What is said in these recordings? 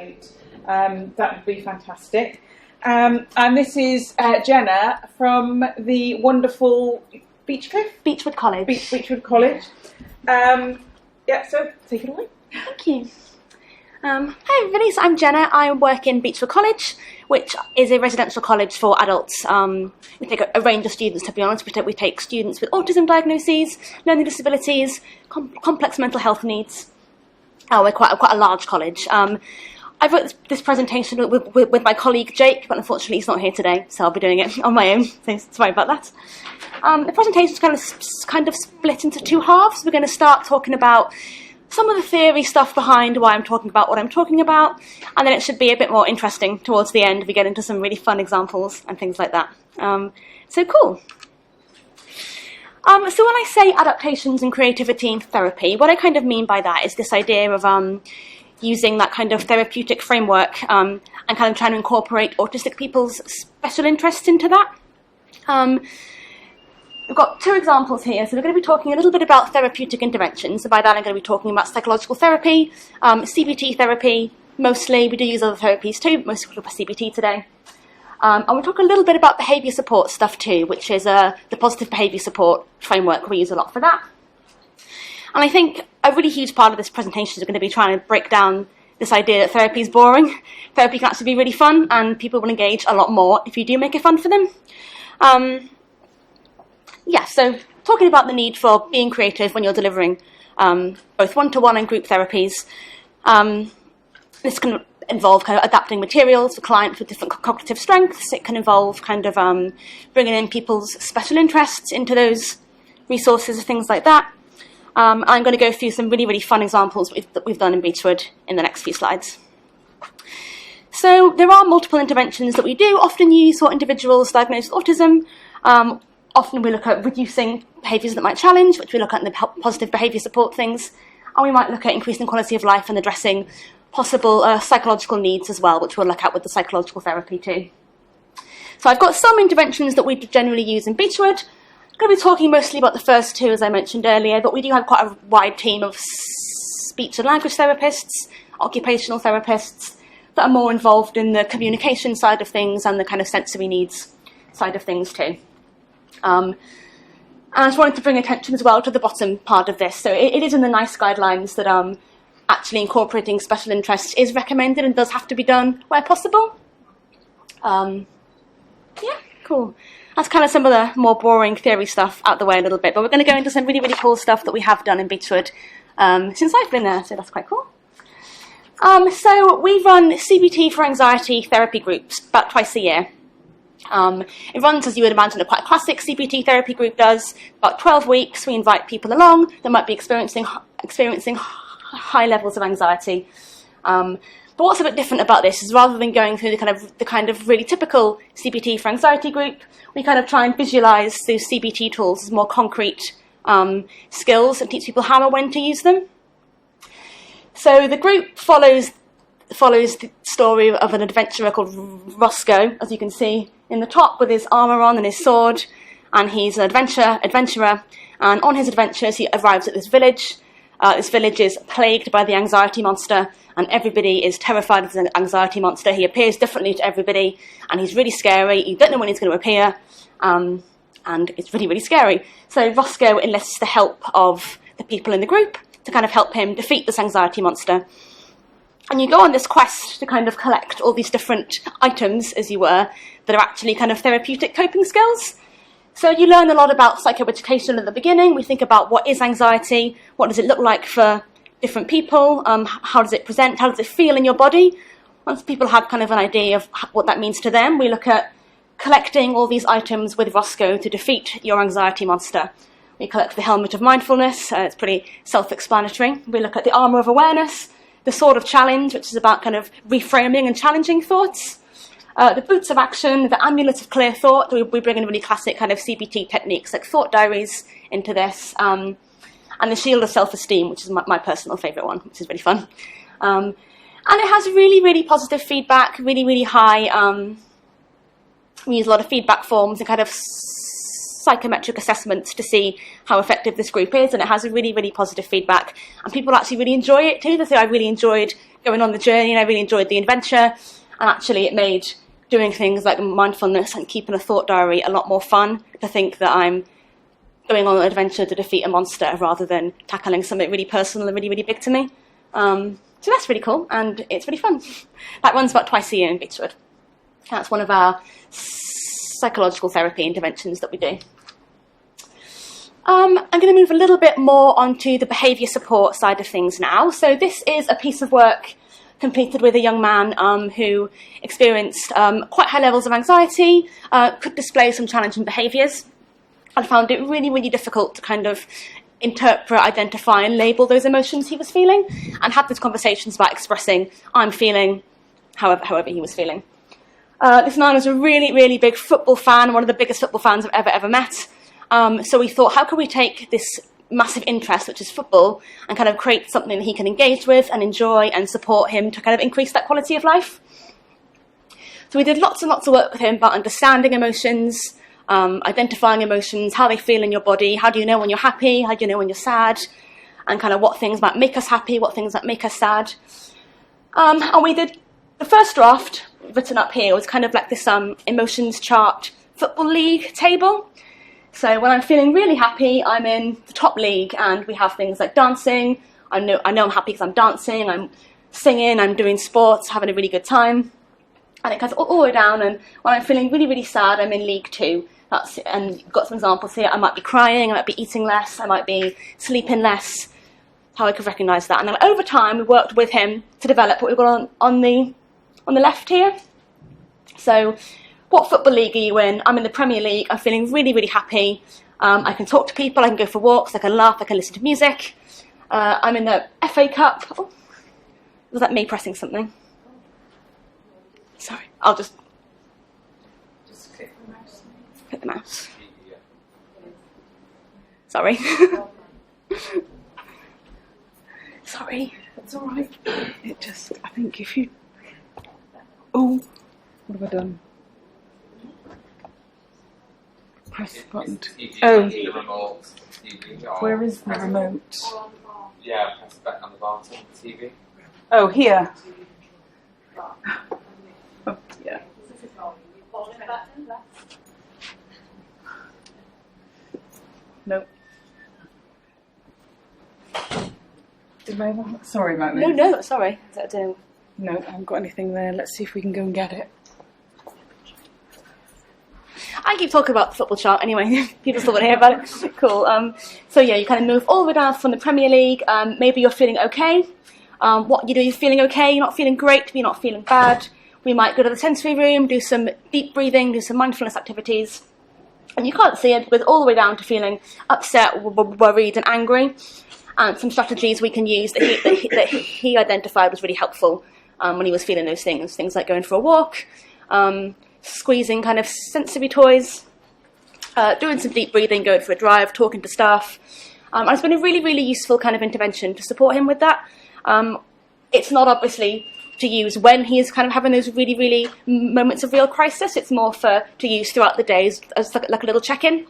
great. That would be fantastic. And this is Jenna from the wonderful Beechwood College. Beechwood College. So take it away. Thank you. Hi everybody, so I'm Jenna. I work in Beechwood College, which is a residential college for adults. We take a range of students, to be honest. We take students with autism diagnoses, learning disabilities, complex mental health needs. We're quite a large college. I wrote this presentation with my colleague Jake, but unfortunately he's not here today, so I'll be doing it on my own, so sorry about that. The presentation is kind of split into two halves. We're going to start talking about some of the theory stuff behind why I'm talking about what I'm talking about, and then it should be a bit more interesting towards the end. We get into some really fun examples and things like that. So cool. So when I say adaptations and creativity in therapy, what I kind of mean by that is this idea of using that kind of therapeutic framework and kind of trying to incorporate autistic people's special interests into that. We've got two examples here. So we're going to be talking a little bit about therapeutic interventions. So by that I'm going to be talking about psychological therapy, CBT therapy, mostly. We do use other therapies too, but mostly we'll talk about CBT today. And we'll talk a little bit about behaviour support stuff too, which is the positive behaviour support framework. We use a lot for that. And I think a really huge part of this presentation is going to be trying to break down this idea that therapy is boring. Therapy can actually be really fun, and people will engage a lot more if you do make it fun for them. So talking about the need for being creative when you're delivering both one-to-one and group therapies. This can involve kind of adapting materials for clients with different cognitive strengths. It can involve kind of bringing in people's special interests into those resources and things like that. I'm going to go through some really, really fun examples that we've done in Beechwood in the next few slides. So there are multiple interventions that we do often use for individuals diagnosed with autism. Often we look at reducing behaviours that might challenge, which we look at in the positive behaviour support things. And we might look at increasing quality of life and addressing possible psychological needs as well, which we'll look at with the psychological therapy too. So I've got some interventions that we generally use in Beechwood. I'm going to be talking mostly about the first two, as I mentioned earlier, but we do have quite a wide team of speech and language therapists, occupational therapists, that are more involved in the communication side of things and the kind of sensory needs side of things too. And I just wanted to bring attention as well to the bottom part of this. So it is in the NICE guidelines that actually incorporating special interests is recommended and does have to be done where possible. Cool. That's kind of some of the more boring theory stuff out the way a little bit, but we're going to go into some really, really cool stuff that we have done in Beechwood since I've been there, so that's quite cool. So we run CBT for anxiety therapy groups about twice a year. It runs, as you would imagine, quite a classic CBT therapy group does. About 12 weeks, we invite people along that might be experiencing high levels of anxiety. But what's a bit different about this is rather than going through the kind of really typical CBT for anxiety group, we kind of try and visualise those CBT tools as more concrete skills and teach people how and when to use them. So the group follows the story of an adventurer called Roscoe, as you can see in the top, with his armour on and his sword, and he's an adventurer, and on his adventures he arrives at this village. This village is plagued by the anxiety monster, and everybody is terrified of the anxiety monster. He appears differently to everybody, and he's really scary. You don't know when he's going to appear, and it's really, really scary. So Roscoe enlists the help of the people in the group to kind of help him defeat this anxiety monster. And you go on this quest to kind of collect all these different items, as you were, that are actually kind of therapeutic coping skills. So you learn a lot about psychoeducation at the beginning. We think about what is anxiety, what does it look like for different people, how does it present, how does it feel in your body. Once people have kind of an idea of what that means to them, we look at collecting all these items with Roscoe to defeat your anxiety monster. We collect the helmet of mindfulness, it's pretty self-explanatory. We look at the armour of awareness, the sword of challenge, which is about kind of reframing and challenging thoughts. The boots of action, the amulet of clear thought. We bring in really classic kind of CBT techniques like thought diaries into this. And the shield of self-esteem, which is my personal favourite one, which is really fun. And it has really, really positive feedback, really, really high. We use a lot of feedback forms and kind of psychometric assessments to see how effective this group is, and it has a really, really positive feedback. And people actually really enjoy it too. They say, I really enjoyed going on the journey, and I really enjoyed the adventure. And actually it made doing things like mindfulness and keeping a thought diary a lot more fun, to think that I'm going on an adventure to defeat a monster rather than tackling something really personal and really, really big to me. So that's really cool, and it's really fun. That runs about twice a year in Beechwood. That's one of our psychological therapy interventions that we do. I'm going to move a little bit more onto the behaviour support side of things now. So this is a piece of work completed with a young man who experienced quite high levels of anxiety, could display some challenging behaviours, and found it really, really difficult to kind of interpret, identify and label those emotions he was feeling, and had these conversations about expressing, I'm feeling, however he was feeling. This man was a really, really big football fan, one of the biggest football fans I've ever met. So we thought, how can we take this massive interest, which is football, and kind of create something that he can engage with and enjoy and support him to kind of increase that quality of life? So we did lots and lots of work with him about understanding emotions, identifying emotions, how they feel in your body, how do you know when you're happy, how do you know when you're sad, and kind of what things might make us happy, what things might make us sad. And we did, the first draft written up here was kind of like this emotions chart football league table. So when I'm feeling really happy, I'm in the top league, and we have things like dancing. I know I'm happy because I'm dancing, I'm singing, I'm doing sports, having a really good time. And it goes all the way down, and when I'm feeling really, really sad, I'm in League 2. And you've got some examples here. I might be crying, I might be eating less, I might be sleeping less, how I could recognise that. And then over time, we worked with him to develop what we've got on the left here. So, what football league are you in? I'm in the Premier League, I'm feeling really, really happy. I can talk to people, I can go for walks, I can laugh, I can listen to music. I'm in the FA Cup. Oh, was that me pressing something? Sorry, I'll just click the mouse. Click the mouse. Sorry. Sorry. That's all right. It just, I think if you... Oh, what have I done? Press the button. Oh, where is the remote? Yeah, press the button on the bottom of the TV. Oh, here. Oh, yeah. Nope. Sorry about this. No, sorry. Is that doing? No, I haven't got anything there. Let's see if we can go and get it. I keep talking about the football chart anyway. People still want to hear about it. Cool. So yeah, you kind of move all the way down from the Premier League. Maybe you're feeling okay. You're feeling okay. You're not feeling great, but you're not feeling bad. We might go to the sensory room, do some deep breathing, do some mindfulness activities. And you can't see it, but all the way down to feeling upset, worried and angry. And some strategies we can use that he identified was really helpful when he was feeling those things. Things like going for a walk, squeezing kind of sensory toys, doing some deep breathing, going for a drive, talking to staff. And it's been a really, really useful kind of intervention to support him with that. It's not obviously to use when he is kind of having those really, really moments of real crisis. It's more to use throughout the days as like a little check-in.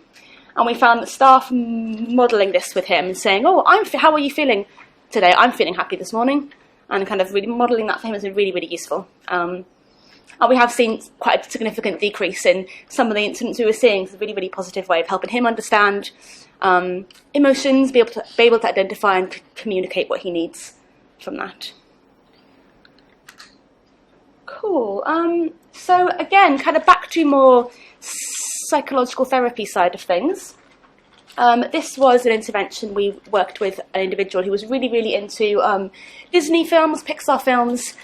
And we found that staff modelling this with him and saying, oh, how are you feeling today? I'm feeling happy this morning. And kind of really modelling that for him has been really, really useful. And we have seen quite a significant decrease in some of the incidents we were seeing. It's a really, really positive way of helping him understand emotions, be able to identify and communicate what he needs from that. Cool. So again, kind of back to more psychological therapy side of things. This was an intervention. We worked with an individual who was really, really into Disney films, Pixar films,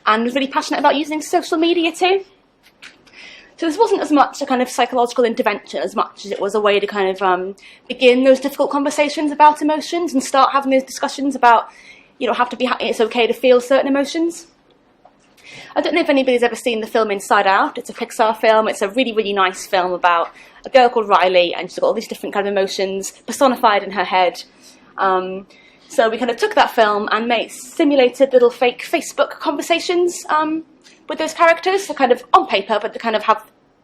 and was really passionate about using social media too. So this wasn't as much a kind of psychological intervention as much as it was a way to kind of begin those difficult conversations about emotions and start having those discussions about, you don't have to be happy, it's okay to feel certain emotions. I don't know if anybody's ever seen the film Inside Out. It's a Pixar film. It's a really, really nice film about a girl called Riley, and she's got all these different kind of emotions personified in her head. So we kind of took that film and simulated little fake Facebook conversations with those characters, so kind of on paper, but to kind of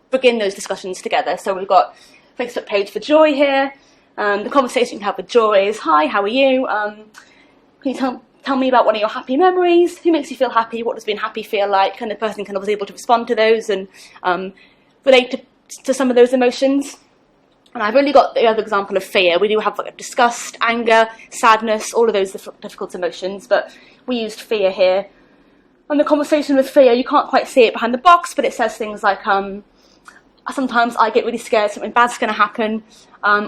begin those discussions together. So we've got Facebook page for Joy here. The conversation you can have with Joy is, hi, how are you? Can you tell me about one of your happy memories? Who makes you feel happy? What does being happy feel like? And the person kind of was able to respond to those and relate to some of those emotions. And I've only got the other example of fear. We do have like disgust, anger, sadness, all of those difficult emotions, but we used fear here. And the conversation with fear, you can't quite see it behind the box, but it says things like, sometimes I get really scared something bad's going to happen.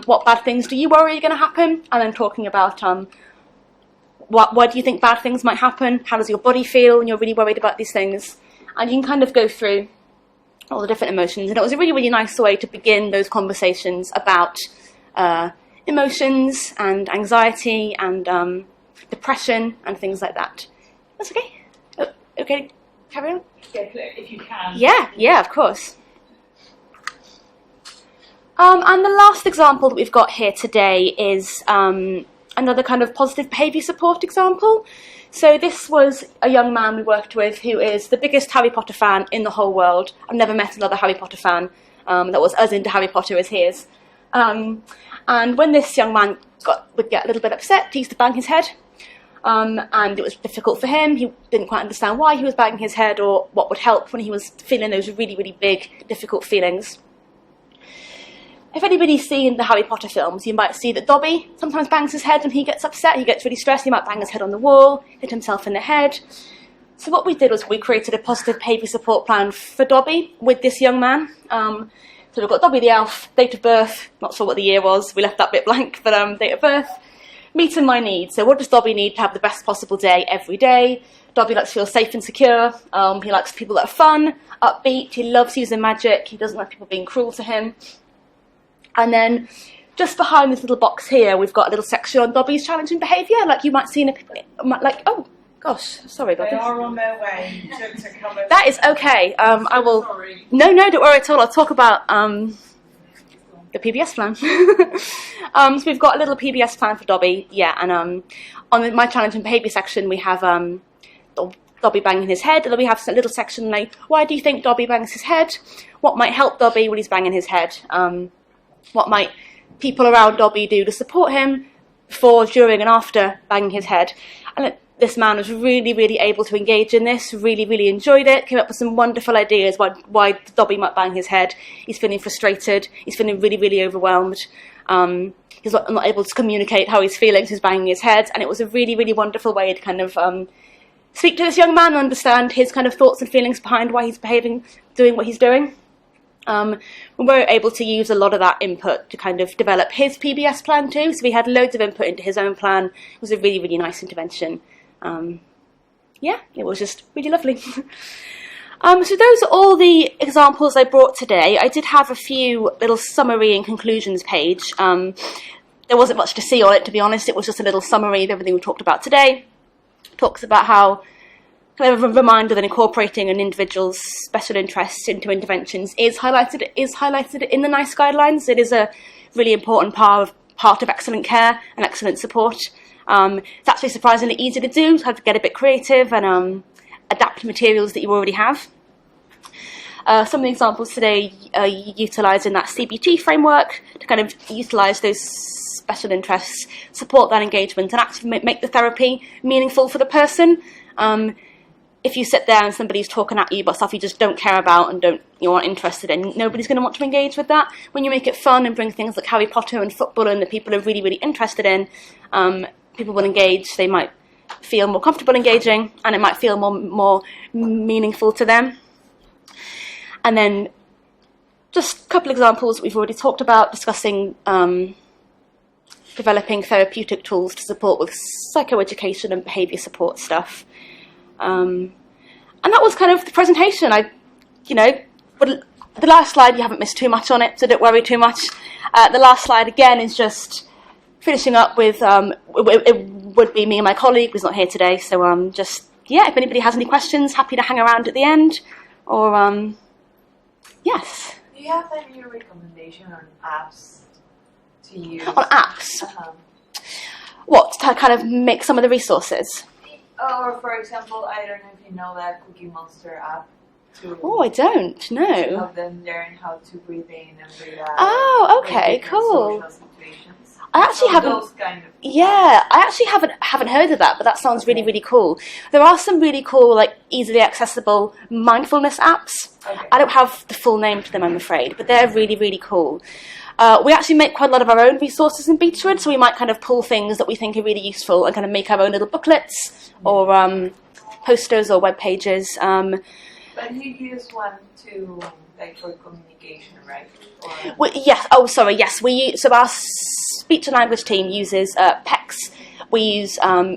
What bad things do you worry are going to happen? And then talking about why do you think bad things might happen? How does your body feel when you're really worried about these things? And you can kind of go through all the different emotions. And it was a really, really nice way to begin those conversations about emotions and anxiety and depression and things like that. That's okay? Oh, okay, carry on? Yeah, if you can. Yeah, of course. And the last example that we've got here today is another kind of positive behaviour support example. So this was a young man we worked with who is the biggest Harry Potter fan in the whole world. I've never met another Harry Potter fan that was as into Harry Potter as he is. And when this young man would get a little bit upset, he used to bang his head. And it was difficult for him. He didn't quite understand why he was banging his head or what would help when he was feeling those really, really big, difficult feelings. If anybody's seen the Harry Potter films, you might see that Dobby sometimes bangs his head when he gets upset. He gets really stressed. He might bang his head on the wall, hit himself in the head. So what we did was we created a positive behaviour support plan for Dobby with this young man. So we've got Dobby the elf, date of birth, not sure what the year was, we left that bit blank, but date of birth. Meeting my needs. So what does Dobby need to have the best possible day every day? Dobby likes to feel safe and secure. He likes people that are fun, upbeat. He loves using magic. He doesn't like people being cruel to him. And then just behind this little box here, we've got a little section on Dobby's challenging behaviour. Like you might see in oh gosh, sorry about They this. are on their way to come over. That is okay. I will. Sorry. No, don't worry at all. I'll talk about the PBS plan. So we've got a little PBS plan for Dobby. Yeah, and on my challenging behaviour section, we have Dobby banging his head, and then we have a little section like, why do you think Dobby bangs his head? What might help Dobby when he's banging his head? What might people around Dobby do to support him before, during and after banging his head? And this man was really, really able to engage in this, really, really enjoyed it, came up with some wonderful ideas why Dobby might bang his head. He's feeling frustrated, he's feeling really, really overwhelmed. He's not able to communicate how he's feeling, so he's banging his head, and it was a really, really wonderful way to kind of speak to this young man and understand his kind of thoughts and feelings behind why he's doing what he's doing. We were able to use a lot of that input to kind of develop his PBS plan too, so we had loads of input into his own plan. It was a really, really nice intervention. Yeah, it was just really lovely. So those are all the examples I brought today. I did have a few little summary and conclusions page. There wasn't much to see on it, to be honest. It was just a little summary of everything we talked about today. It talks about how kind of a reminder that incorporating an individual's special interests into interventions is highlighted in the NICE guidelines. It is a really important part of excellent care and excellent support. It's actually surprisingly easy to do, so have to get a bit creative and adapt materials that you already have. Some of the examples today utilise in that CBT framework to kind of utilise those special interests, support that engagement, and actually make the therapy meaningful for the person. If you sit there and somebody's talking at you about stuff you just don't care about and you aren't interested in, nobody's going to want to engage with that. When you make it fun and bring things like Harry Potter and football in that people are really, really interested in, people will engage. They might feel more comfortable engaging, and it might feel more meaningful to them. And then just a couple of examples we've already talked about, discussing developing therapeutic tools to support with psychoeducation and behaviour support stuff. And that was kind of the presentation. But the last slide, you haven't missed too much on it, so don't worry too much. The last slide, again, is just finishing up with, it would be me and my colleague, who's not here today, so if anybody has any questions, happy to hang around at the end, or, yes. Do you have any recommendation on apps to use? On apps? What, to kind of make some of the resources? Or, for example, I don't know if you know that Cookie Monster app. to Oh, I don't know. help them learn how to breathe in and breathe out. Oh, okay, in different cool. social situations. I actually So haven't. Those kind of Yeah, I actually haven't heard of that, but that sounds really, really cool. There are some really cool, like easily accessible mindfulness apps. Okay. I don't have the full name to them, I'm afraid, but they're really, really cool. We actually make quite a lot of our own resources in Beechwood, so we might kind of pull things that we think are really useful and kind of make our own little booklets or posters or web pages. But you use one to like for communication, right? Or Yes. Oh, sorry. Yes, so our speech and language team uses PECS. We use a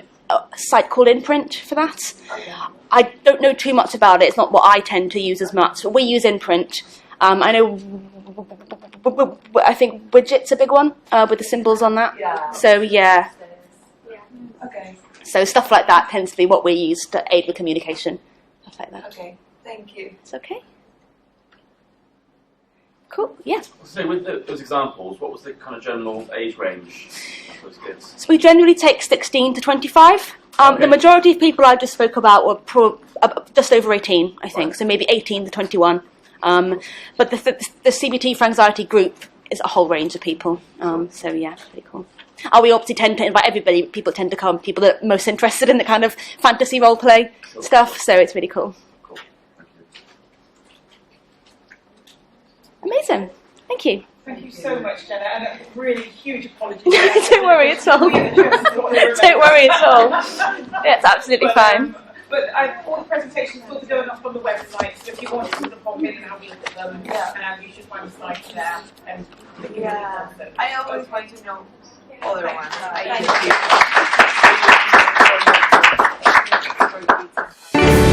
site called Imprint for that. okay. I don't know too much about it. It's not what I tend to use as much. We use Imprint. I know. I think Widget's a big one with the symbols on that. Yeah. So yeah. Okay. So stuff like that tends to be what we use to aid with communication. Stuff like that. Okay. Thank you. It's okay. Cool. Yeah. So with those examples, what was the kind of general age range of those kids? So we generally take 16 to 25. Okay. The majority of people I just spoke about were just over 18, I think, so maybe 18 to 21. But the CBT for Anxiety group is a whole range of people. So yeah, pretty cool. We obviously tend to invite everybody. People tend to come, people that are most interested in the kind of fantasy role play stuff. So it's really cool. Cool. Thank you. Amazing. Thank you. Thank you so much, Jenna, and a really huge apology. Don't worry at all. Don't worry at all. Yeah, it's absolutely fine. But all the presentations will be going up on the website, so if you want to sort of pop in and have a look at them, you should find the site there. And Yeah. I always want to know other ones. Thank you.